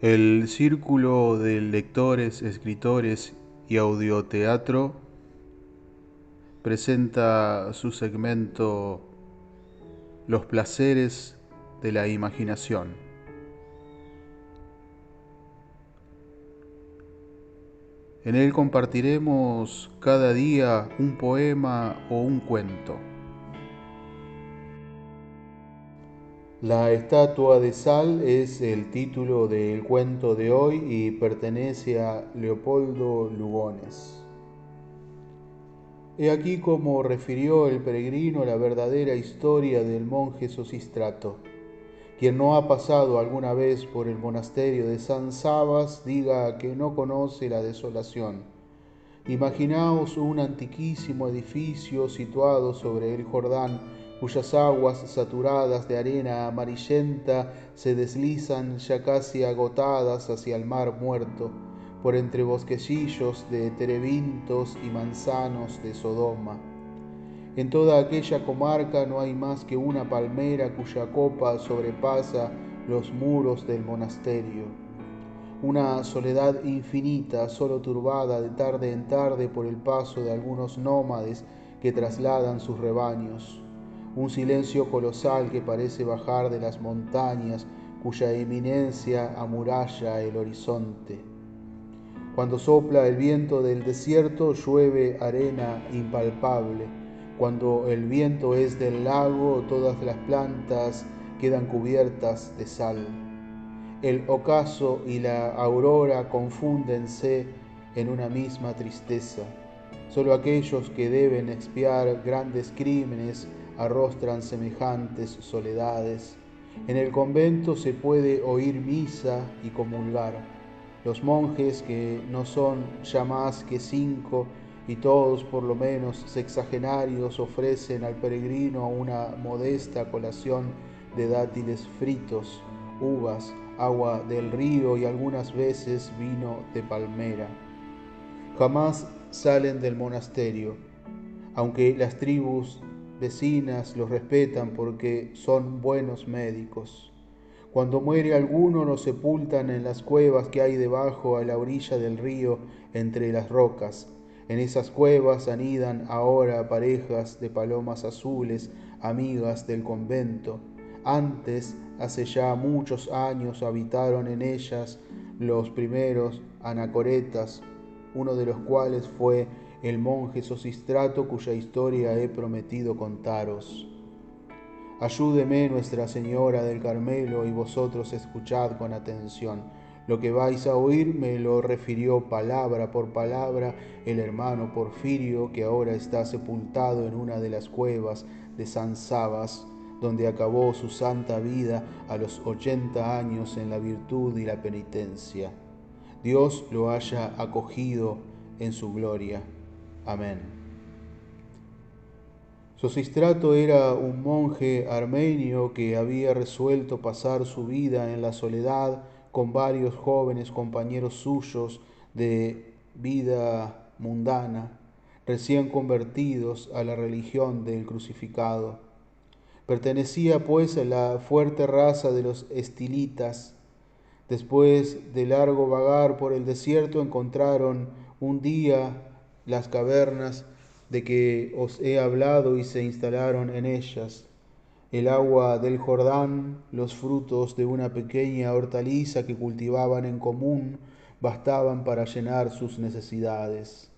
El Círculo de Lectores, Escritores y Audioteatro presenta su segmento Los placeres de la imaginación. En él compartiremos cada día un poema o un cuento. La estatua de sal es el título del cuento de hoy y pertenece a Leopoldo Lugones. He aquí como refirió el peregrino la verdadera historia del monje Sosistrato. Quien no ha pasado alguna vez por el monasterio de San Sabas, diga que no conoce la desolación. Imaginaos un antiquísimo edificio situado sobre el Jordán, cuyas aguas saturadas de arena amarillenta se deslizan ya casi agotadas hacia el mar muerto, por entre bosquecillos de terebintos y manzanos de Sodoma. En toda aquella comarca no hay más que una palmera cuya copa sobrepasa los muros del monasterio. Una soledad infinita, solo turbada de tarde en tarde por el paso de algunos nómades que trasladan sus rebaños. Un silencio colosal que parece bajar de las montañas cuya eminencia amuralla el horizonte. Cuando sopla el viento del desierto, llueve arena impalpable. Cuando el viento es del lago, todas las plantas quedan cubiertas de sal. El ocaso y la aurora confúndense en una misma tristeza. Solo aquellos que deben expiar grandes crímenes arrostran semejantes soledades. En el convento se puede oír misa y comulgar. Los monjes, que no son ya más que 5 y todos por lo menos sexagenarios, ofrecen al peregrino una modesta colación de dátiles fritos, uvas, agua del río y algunas veces vino de palmera. Jamás salen del monasterio, aunque las tribus vecinas los respetan porque son buenos médicos. Cuando muere alguno lo sepultan en las cuevas que hay debajo a la orilla del río entre las rocas. En esas cuevas anidan ahora parejas de palomas azules, amigas del convento. Antes, hace ya muchos años, habitaron en ellas los primeros anacoretas, uno de los cuales fue el monje Sosistrato, cuya historia he prometido contaros. Ayúdeme Nuestra Señora del Carmelo y vosotros escuchad con atención. Lo que vais a oír me lo refirió palabra por palabra el hermano Porfirio, que ahora está sepultado en una de las cuevas de San Sabas, donde acabó su santa vida a los 80 años en la virtud y la penitencia. Dios lo haya acogido en su gloria. Amén. Sosistrato era un monje armenio que había resuelto pasar su vida en la soledad con varios jóvenes compañeros suyos de vida mundana, recién convertidos a la religión del crucificado. Pertenecía pues a la fuerte raza de los estilitas. Después de largo vagar por el desierto, encontraron un día las cavernas de que os he hablado y se instalaron en ellas. El agua del Jordán, los frutos de una pequeña hortaliza que cultivaban en común, bastaban para llenar sus necesidades.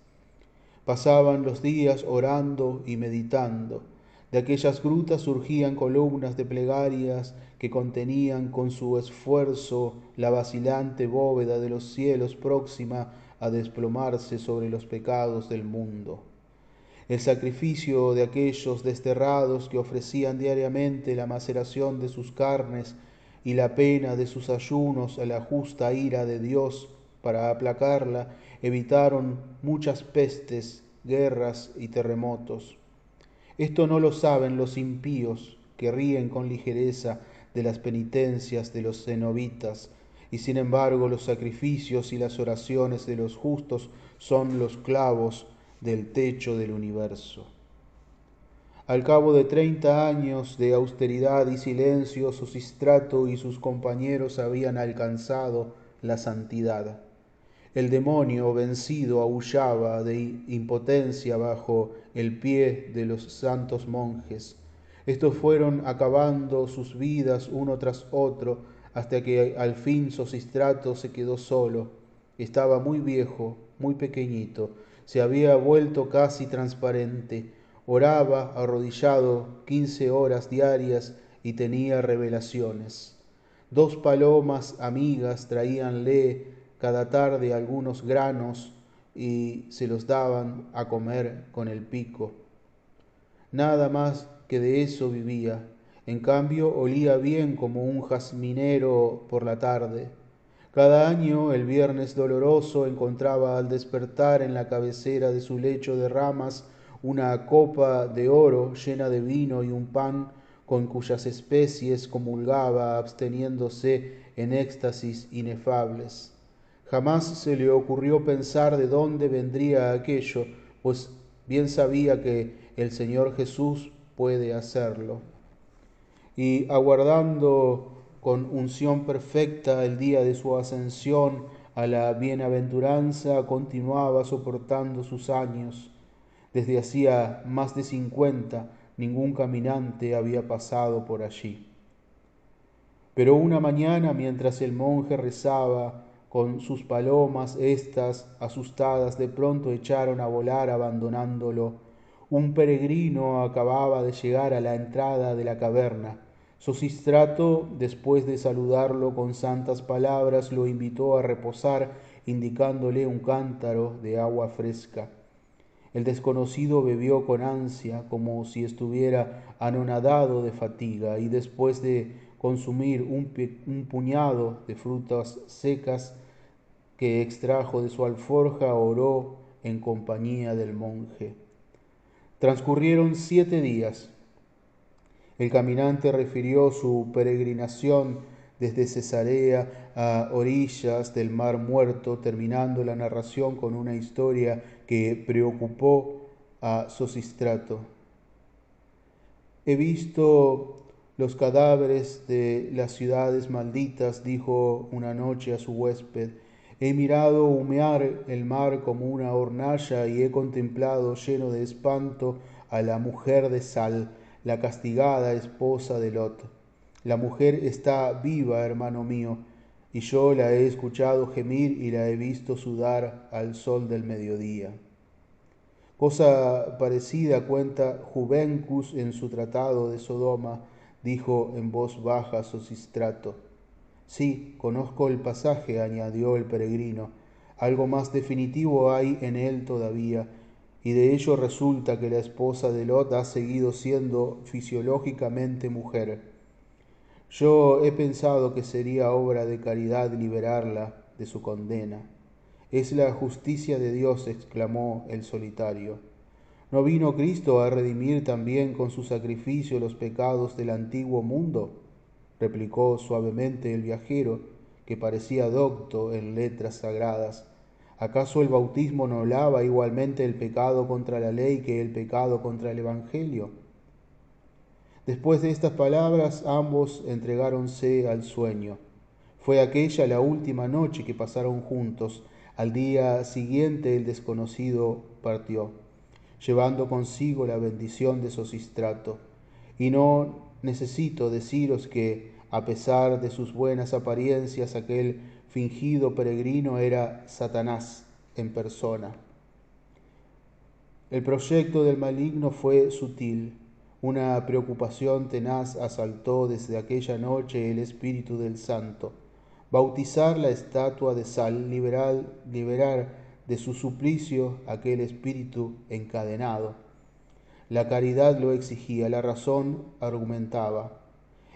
Pasaban los días orando y meditando. De aquellas grutas surgían columnas de plegarias que contenían con su esfuerzo la vacilante bóveda de los cielos próxima a desplomarse sobre los pecados del mundo. El sacrificio de aquellos desterrados que ofrecían diariamente la maceración de sus carnes y la pena de sus ayunos a la justa ira de Dios para aplacarla, evitaron muchas pestes, guerras y terremotos. Esto no lo saben los impíos, que ríen con ligereza de las penitencias de los cenobitas, y sin embargo los sacrificios y las oraciones de los justos son los clavos del techo del universo. Al cabo de 30 años de austeridad y silencio, Sosistrato y sus compañeros habían alcanzado la santidad. El demonio vencido aullaba de impotencia bajo el pie de los santos monjes. Estos fueron acabando sus vidas uno tras otro hasta que al fin Sosístrato se quedó solo. Estaba muy viejo, muy pequeñito, se había vuelto casi transparente. Oraba arrodillado 15 horas diarias y tenía revelaciones. 2 palomas amigas traíanle cada tarde algunos granos y se los daban a comer con el pico. Nada más que de eso vivía. En cambio, olía bien como un jazminero por la tarde. Cada año, el viernes doloroso, encontraba al despertar en la cabecera de su lecho de ramas una copa de oro llena de vino y un pan con cuyas especies comulgaba, absteniéndose en éxtasis inefables. Jamás se le ocurrió pensar de dónde vendría aquello, pues bien sabía que el Señor Jesús puede hacerlo. Y aguardando con unción perfecta el día de su ascensión a la bienaventuranza, continuaba soportando sus años. Desde hacía más de 50, ningún caminante había pasado por allí. Pero una mañana, mientras el monje rezaba con sus palomas, éstas, asustadas, de pronto echaron a volar abandonándolo. Un peregrino acababa de llegar a la entrada de la caverna. Sosístrato, después de saludarlo con santas palabras, lo invitó a reposar, indicándole un cántaro de agua fresca. El desconocido bebió con ansia, como si estuviera anonadado de fatiga, y después de consumir un puñado de frutas secas que extrajo de su alforja, oró en compañía del monje. Transcurrieron 7 días. El caminante refirió su peregrinación desde Cesarea a orillas del Mar Muerto, terminando la narración con una historia que preocupó a Sosístrato. He visto los cadáveres de las ciudades malditas, dijo una noche a su huésped. He mirado humear el mar como una hornalla y he contemplado lleno de espanto a la mujer de Sal, la castigada esposa de Lot. La mujer está viva, hermano mío, y yo la he escuchado gemir y la he visto sudar al sol del mediodía. Cosa parecida cuenta Juvencus en su tratado de Sodoma, dijo en voz baja Sosístrato. Sí, conozco el pasaje, añadió el peregrino. Algo más definitivo hay en él todavía, y de ello resulta que la esposa de Lot ha seguido siendo fisiológicamente mujer. Yo he pensado que sería obra de caridad liberarla de su condena. Es la justicia de Dios, exclamó el solitario. ¿No vino Cristo a redimir también con su sacrificio los pecados del antiguo mundo?, replicó suavemente el viajero, que parecía docto en letras sagradas. ¿Acaso el bautismo no lava igualmente el pecado contra la ley que el pecado contra el Evangelio? Después de estas palabras, ambos entregáronse al sueño. Fue aquella la última noche que pasaron juntos. Al día siguiente el desconocido partió, llevando consigo la bendición de Sosístrato. Y no necesito deciros que, a pesar de sus buenas apariencias, aquel fingido peregrino era Satanás en persona. El proyecto del maligno fue sutil. Una preocupación tenaz asaltó desde aquella noche el espíritu del santo. Bautizar la estatua de Sal, liberar de su suplicio aquel espíritu encadenado. La caridad lo exigía, la razón argumentaba.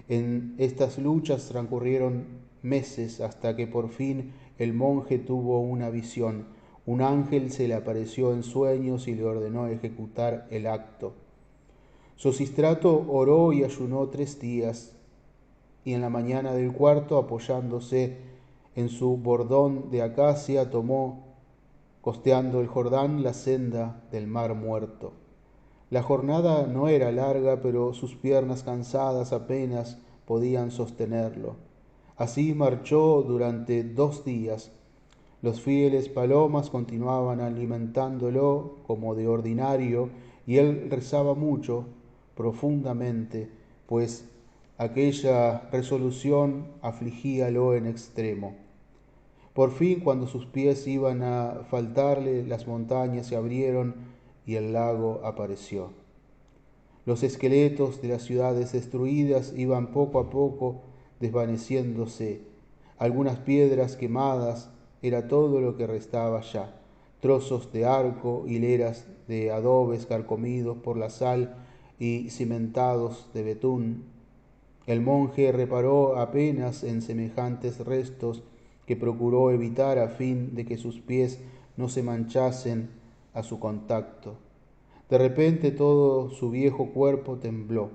En estas luchas transcurrieron meses hasta que por fin el monje tuvo una visión. Un ángel se le apareció en sueños y le ordenó ejecutar el acto. Sosístrato oró y ayunó 3 días, y en la mañana del cuarto, apoyándose en su bordón de acacia, tomó, costeando el Jordán, la senda del Mar Muerto. La jornada no era larga, pero sus piernas cansadas apenas podían sostenerlo. Así marchó durante 2 días. Los fieles palomas continuaban alimentándolo como de ordinario, y él rezaba mucho, profundamente, pues aquella resolución afligíalo en extremo. Por fin, cuando sus pies iban a faltarle, las montañas se abrieron y el lago apareció. Los esqueletos de las ciudades destruidas iban poco a poco desvaneciéndose. Algunas piedras quemadas era todo lo que restaba ya. Trozos de arco, hileras de adobes carcomidos por la sal y cimentados de betún. El monje reparó apenas en semejantes restos que procuró evitar a fin de que sus pies no se manchasen a su contacto. De repente todo su viejo cuerpo tembló.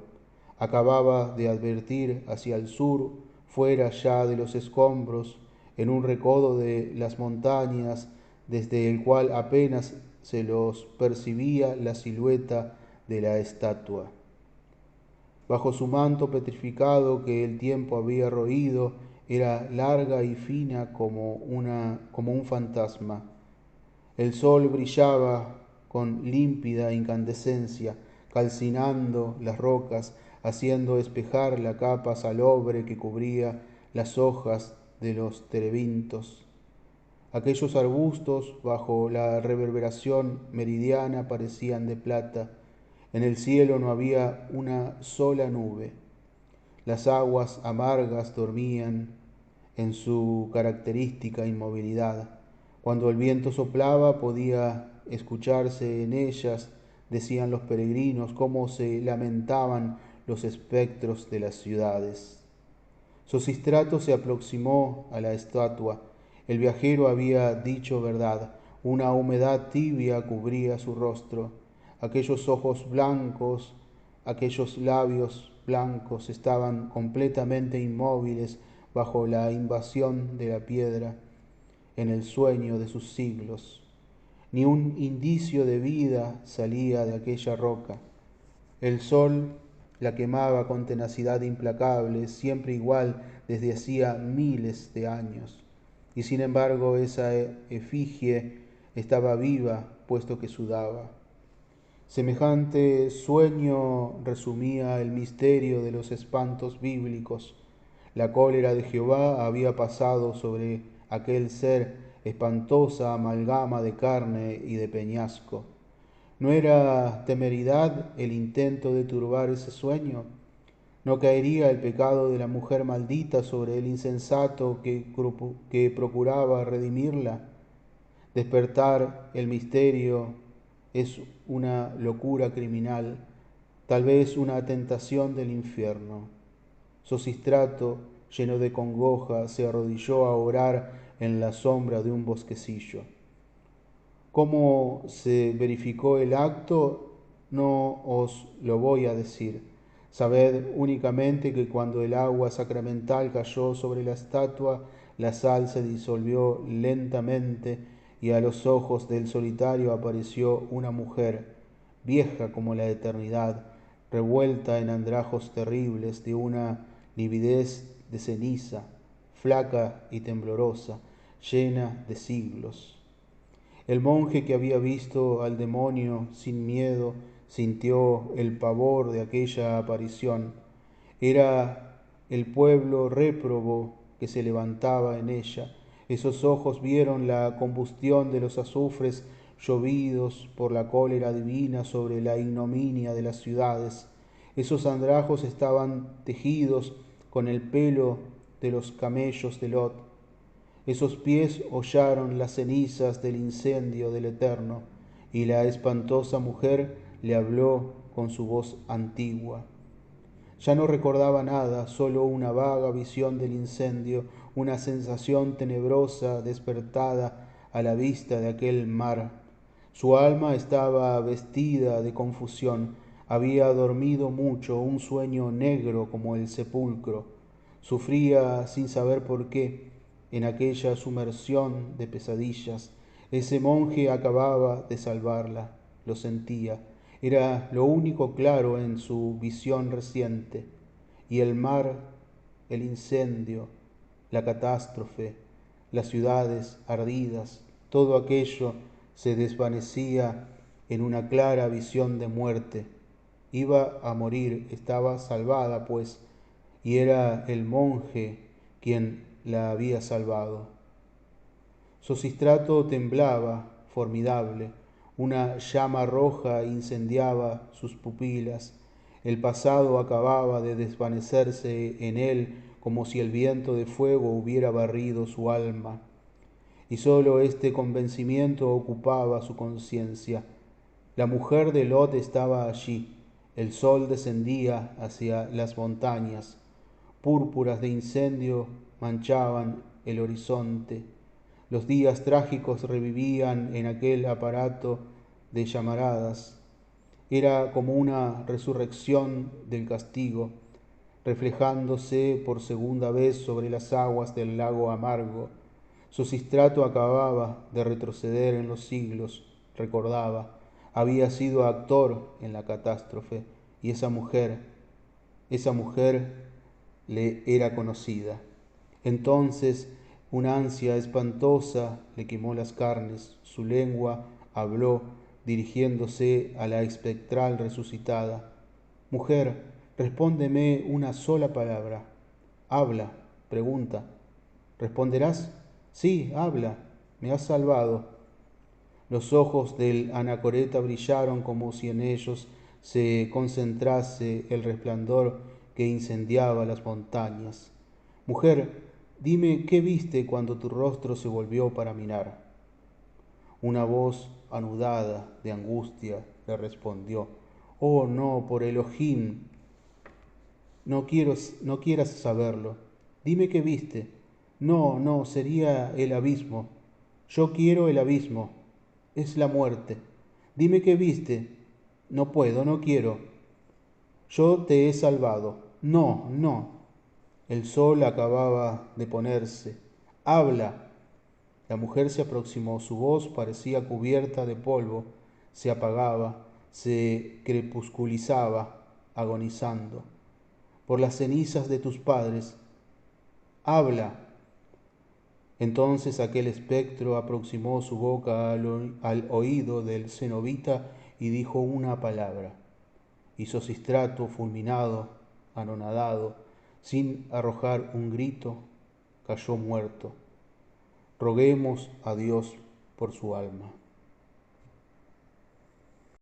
Acababa de advertir hacia el sur, fuera ya de los escombros, en un recodo de las montañas, desde el cual apenas se los percibía la silueta de la estatua. Bajo su manto petrificado que el tiempo había roído, era larga y fina como un fantasma. El sol brillaba con límpida incandescencia, calcinando las rocas, haciendo espejar la capa salobre que cubría las hojas de los terebintos. Aquellos arbustos, bajo la reverberación meridiana, parecían de plata. En el cielo no había una sola nube. Las aguas amargas dormían en su característica inmovilidad. Cuando el viento soplaba podía escucharse en ellas, decían los peregrinos, cómo se lamentaban los espectros de las ciudades. Sosístrato se aproximó a la estatua. El viajero había dicho verdad. Una humedad tibia cubría su rostro. Aquellos ojos blancos, aquellos labios blancos estaban completamente inmóviles bajo la invasión de la piedra, en el sueño de sus siglos. Ni un indicio de vida salía de aquella roca. El sol la quemaba con tenacidad implacable, siempre igual desde hacía miles de años. Y sin embargo esa efigie estaba viva, puesto que sudaba. Semejante sueño resumía el misterio de los espantos bíblicos. La cólera de Jehová había pasado sobre aquel ser, espantosa amalgama de carne y de peñasco. ¿No era temeridad el intento de turbar ese sueño? ¿No caería el pecado de la mujer maldita sobre el insensato que procuraba redimirla? Despertar el misterio es una locura criminal, tal vez una tentación del infierno. Sosístrato, lleno de congoja, se arrodilló a orar en la sombra de un bosquecillo. ¿Cómo se verificó el acto? No os lo voy a decir. Sabed únicamente que cuando el agua sacramental cayó sobre la estatua, la sal se disolvió lentamente y a los ojos del solitario apareció una mujer, vieja como la eternidad, revuelta en andrajos terribles de una lividez de ceniza, flaca y temblorosa, llena de siglos. El monje que había visto al demonio sin miedo sintió el pavor de aquella aparición. Era el pueblo réprobo que se levantaba en ella. Esos ojos vieron la combustión de los azufres llovidos por la cólera divina sobre la ignominia de las ciudades. Esos andrajos estaban tejidos con el pelo de los camellos de Lot. Esos pies hollaron las cenizas del incendio del Eterno, y la espantosa mujer le habló con su voz antigua. Ya no recordaba nada, solo una vaga visión del incendio, una sensación tenebrosa despertada a la vista de aquel mar. Su alma estaba vestida de confusión, había dormido mucho, un sueño negro como el sepulcro. Sufría sin saber por qué en aquella sumersión de pesadillas. Ese monje acababa de salvarla, lo sentía. Era lo único claro en su visión reciente. Y el mar, el incendio, la catástrofe, las ciudades ardidas, todo aquello se desvanecía en una clara visión de muerte. Iba a morir, estaba salvada, pues, y era el monje quien la había salvado. Sosistrato temblaba, formidable, una llama roja incendiaba sus pupilas, el pasado acababa de desvanecerse en él como si el viento de fuego hubiera barrido su alma, y sólo este convencimiento ocupaba su conciencia. La mujer de Lot estaba allí, el sol descendía hacia las montañas, púrpuras de incendio manchaban el horizonte. Los días trágicos revivían en aquel aparato de llamaradas. Era como una resurrección del castigo, reflejándose por segunda vez sobre las aguas del lago amargo. Sosistrato acababa de retroceder en los siglos, recordaba. Había sido actor en la catástrofe y esa mujer le era conocida. Entonces una ansia espantosa le quemó las carnes, su lengua habló dirigiéndose a la espectral resucitada. Mujer, respóndeme una sola palabra. Habla, pregunta. ¿Responderás? Sí, habla, me has salvado. Los ojos del anacoreta brillaron como si en ellos se concentrase el resplandor que incendiaba las montañas. Mujer, dime qué viste cuando tu rostro se volvió para mirar. Una voz anudada de angustia le respondió: Oh no, por Elohim, no quieras saberlo. Dime qué viste. No, no, sería el abismo. Yo quiero el abismo. Es la muerte. Dime qué viste. No puedo, no quiero. Yo te he salvado. No, no. El sol acababa de ponerse. Habla. La mujer se aproximó. Su voz parecía cubierta de polvo. Se apagaba, se crepusculizaba, agonizando. Por las cenizas de tus padres. Habla. Entonces aquel espectro aproximó su boca al oído del cenobita y dijo una palabra. Y Sosistrato, fulminado, anonadado, sin arrojar un grito, cayó muerto. Roguemos a Dios por su alma.